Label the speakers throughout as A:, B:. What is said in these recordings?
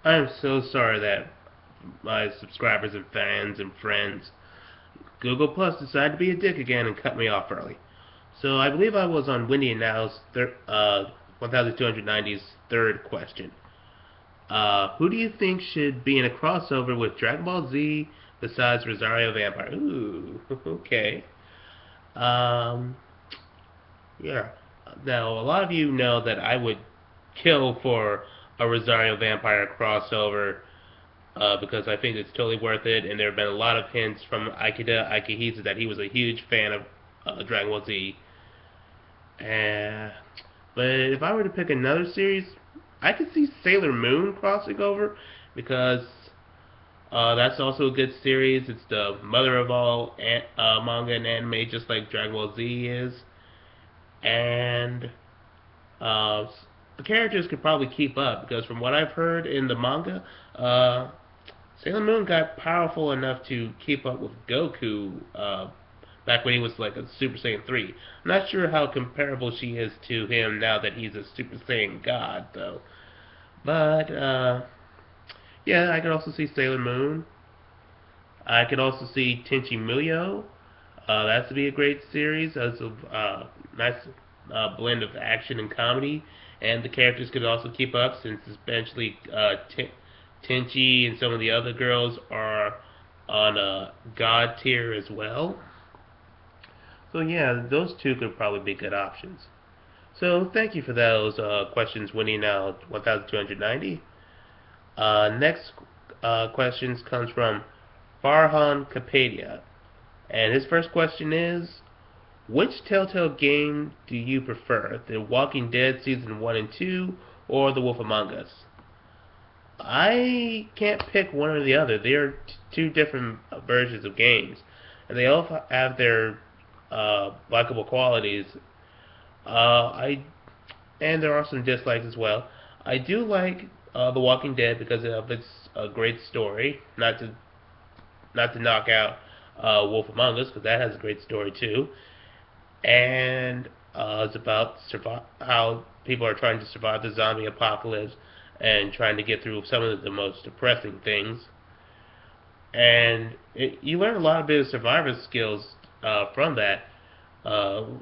A: I'm so sorry that my subscribers and fans and friends, Google Plus decided to be a dick again and cut me off early. So I believe I was on Windy and Now's 1290's third question. Who do you think should be in a crossover with Dragon Ball Z besides Rosario Vampire? Ooh, okay. Um, yeah. Now, a lot of you know that I would kill for a Rosario Vampire crossover because I think it's totally worth it, and there have been a lot of hints from Akihisa that he was a huge fan of Dragon Ball Z. Uh, but if I were to pick another series, I could see Sailor Moon crossing over because that's also a good series. It's the mother of all manga and anime, just like Dragon Ball Z is, and uh, the characters could probably keep up because from what I've heard in the manga, Sailor Moon got powerful enough to keep up with Goku back when he was like a Super Saiyan 3. I'm not sure how comparable she is to him now that he's a Super Saiyan God, though. But, yeah, I could also see Sailor Moon. I could also see Tenchi Muyo. That's to be a great series. That's a nice blend of action and comedy. And the characters could also keep up since especially Tenchi and some of the other girls are on a god tier as well. So yeah, those two could probably be good options. So thank you for those questions, winning now 1,290. Next questions comes from Farhan Kapadia, and his first question is, which Telltale game do you prefer, The Walking Dead Season 1 and 2 or The Wolf Among Us? I can't pick one or the other. They are two different versions of games, and they all have their likable qualities. I and there are some dislikes as well. I do like The Walking Dead because of its great story. Not to knock out Wolf Among Us because that has a great story too, and it's about how people are trying to survive the zombie apocalypse and trying to get through some of the most depressing things. And you learn a lot of bit of survivor skills from that.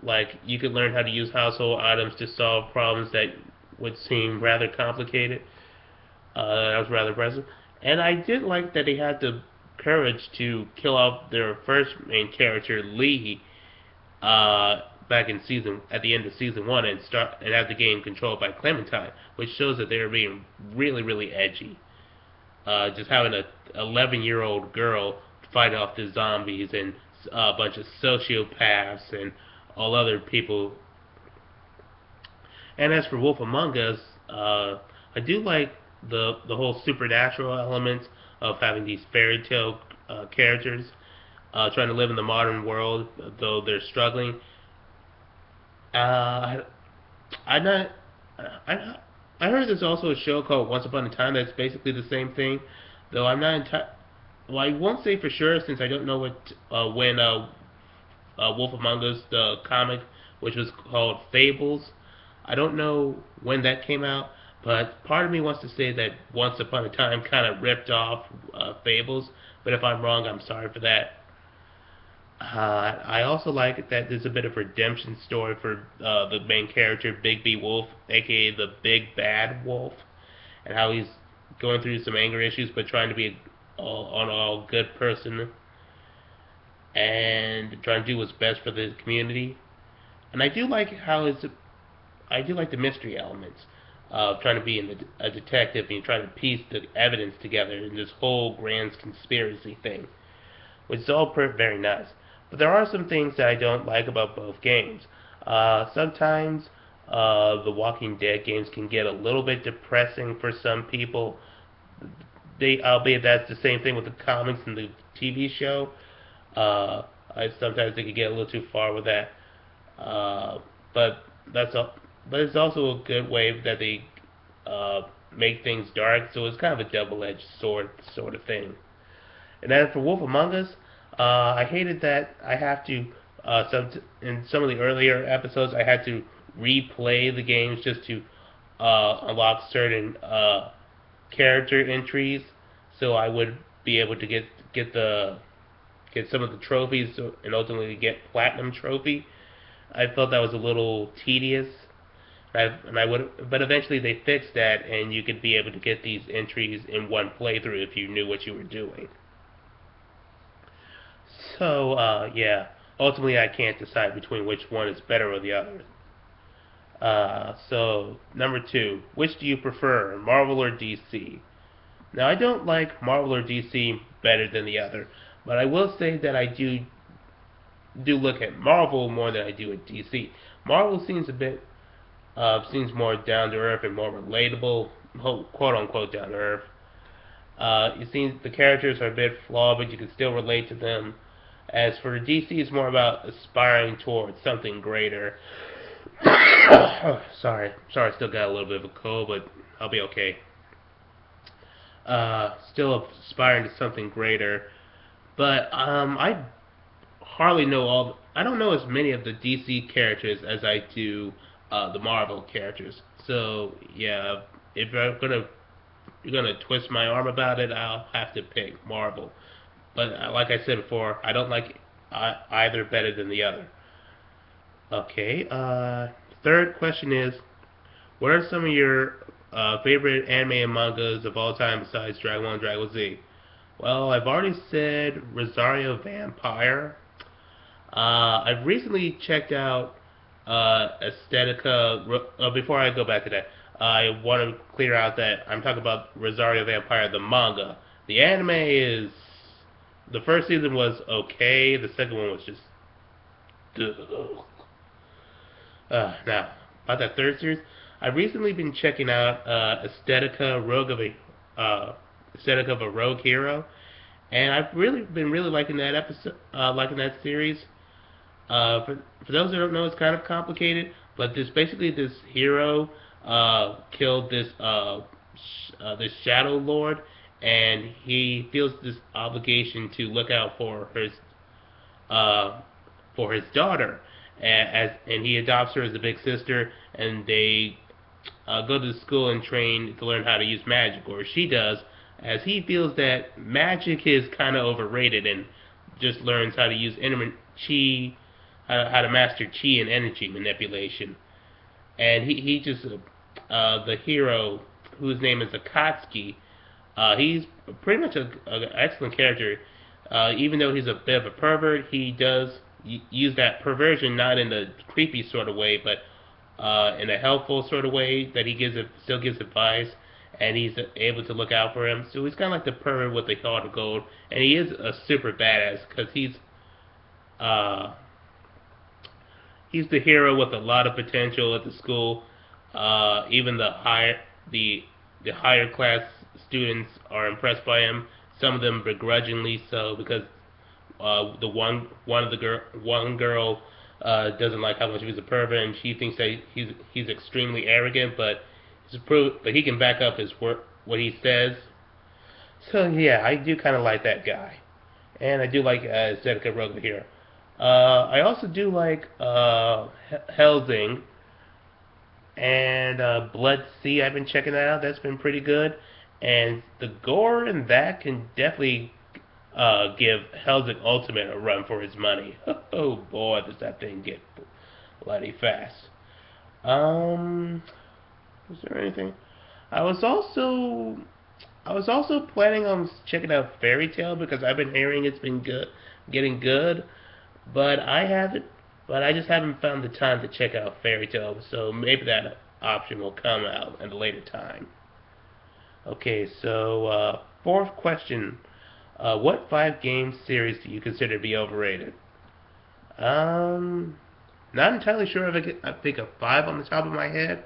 A: Like you could learn how to use household items to solve problems that would seem rather complicated. That was rather impressive. And I did like that they had the courage to kill off their first main character, Lee, back in season at the end of season one, and have the game controlled by Clementine, which shows that they were being really really edgy. Just having a 11-year-old girl fight off the zombies and a bunch of sociopaths and all other people. And as for Wolf Among Us, I do like the whole supernatural elements of having these fairy tale characters trying to live in the modern world, though they're struggling. Uh, I not I I heard there's also a show called Once Upon a Time that's basically the same thing, though I'm not entirely. Well, I won't say for sure since I don't know what when Wolf Among Us the comic, which was called Fables. I don't know when that came out, but part of me wants to say that Once Upon a Time kind of ripped off Fables. But if I'm wrong, I'm sorry for that. I also like that there's a bit of redemption story for the main character, Big B Wolf, aka the Big Bad Wolf, and how he's going through some anger issues, but trying to be an all good person and trying to do what's best for the community. And I do like the mystery elements of trying to be a detective and trying to piece the evidence together in this whole grand conspiracy thing, which is all very nice. But there are some things that I don't like about both games. Sometimes the Walking Dead games can get a little bit depressing for some people. Albeit that's the same thing with the comics and the TV show. Uh, sometimes they can get a little too far with that. Uh, but that's a, but it's also a good way that they make things dark. So it's kind of a double-edged sword sort of thing. And as for Wolf Among Us, I hated that I have to in some of the earlier episodes I had to replay the games just to unlock certain character entries, so I would be able to get the get some of the trophies and ultimately get platinum trophy. I felt that was a little tedious. And I would, but eventually they fixed that, and you could be able to get these entries in one playthrough if you knew what you were doing. So yeah, ultimately I can't decide between which one is better or the other. So number two, which do you prefer, Marvel or DC? Now I don't like Marvel or DC better than the other, but I will say that I do look at Marvel more than I do at DC. Marvel seems more down to earth and more relatable, quote unquote down to earth. It seems the characters are a bit flawed, but you can still relate to them. As for DC, it's more about aspiring towards something greater. Sorry, still got a little bit of a cold, but I'll be okay. Still aspiring to something greater, but I hardly know all. I don't know as many of the DC characters as I do the Marvel characters. So yeah, if you're gonna twist my arm about it, I'll have to pick Marvel. But like I said before, I don't like either better than the other. Okay. Third question is, what are some of your favorite anime and mangas of all time besides Dragon Ball and Dragon Ball Z? Well, I've already said Rosario Vampire. I've recently checked out Aesthetica. Before I go back to that, I want to clear out that I'm talking about Rosario Vampire, the manga. The anime is. The first season was okay, the second one was just. Ugh. Now, about that third series, I've recently been checking out Aesthetic of a Rogue Hero, and I've really been really liking that episode, liking that series. For those who don't know, it's kind of complicated, but this hero killed this Shadow Lord, and he feels this obligation to look out uh, for his daughter, and he adopts her as a big sister, and they go to school and train to learn how to use magic, or she does, as he feels that magic is kind of overrated and just learns how to use chi, how to master chi and energy manipulation. And he just the hero whose name is Akatsuki. He's pretty much an excellent character. Even though he's a bit of a pervert, he does use that perversion not in a creepy sort of way, but in a helpful sort of way that still gives advice, and he's able to look out for him. So he's kind of like the pervert with the heart of gold, and he is a super badass because uh, he's the hero with a lot of potential at the school. Even the higher class students are impressed by him. Some of them begrudgingly so because the one girl doesn't like how much he's a pervert, and she thinks that he's extremely arrogant, but he can back up his work what he says. So yeah, I do kind of like that guy, and I do like Zedekiah Rogan here. I also do like Helsing and Blood Sea. I've been checking that out. That's been pretty good, and the gore in that can definitely give Helsing Ultimate a run for his money. Oh boy, does that thing get bloody fast. Um, was there anything? I was also I was also planning on checking out Fairy Tale because I've been hearing it's been good, getting good, but I haven't. But I just haven't found the time to check out Fairy Tale, so maybe that option will come out at a later time. Okay, so fourth question: what five game series do you consider to be overrated? Um, Not entirely sure if I think of five on the top of my head,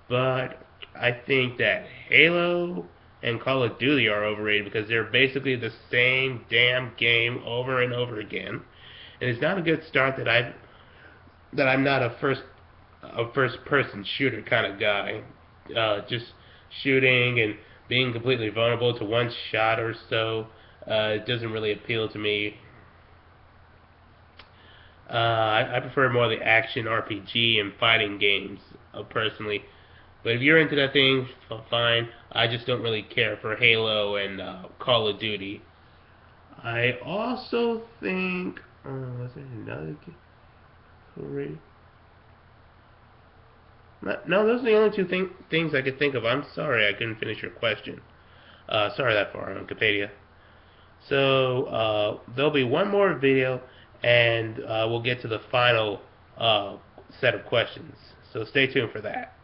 A: but I think that Halo and Call of Duty are overrated because they're basically the same damn game over and over again. And it's not a good start that I'm not a first person shooter kind of guy. Just shooting and being completely vulnerable to one shot or so. It doesn't really appeal to me. I prefer more the action RPG and fighting games personally. But if you're into that thing, fine. I just don't really care for Halo and Call of Duty. I also think, was there another career? No, those are the only two things I could think of. I'm sorry I couldn't finish your question. Sorry that far on Wikipedia. So there'll be one more video, and we'll get to the final set of questions. So stay tuned for that.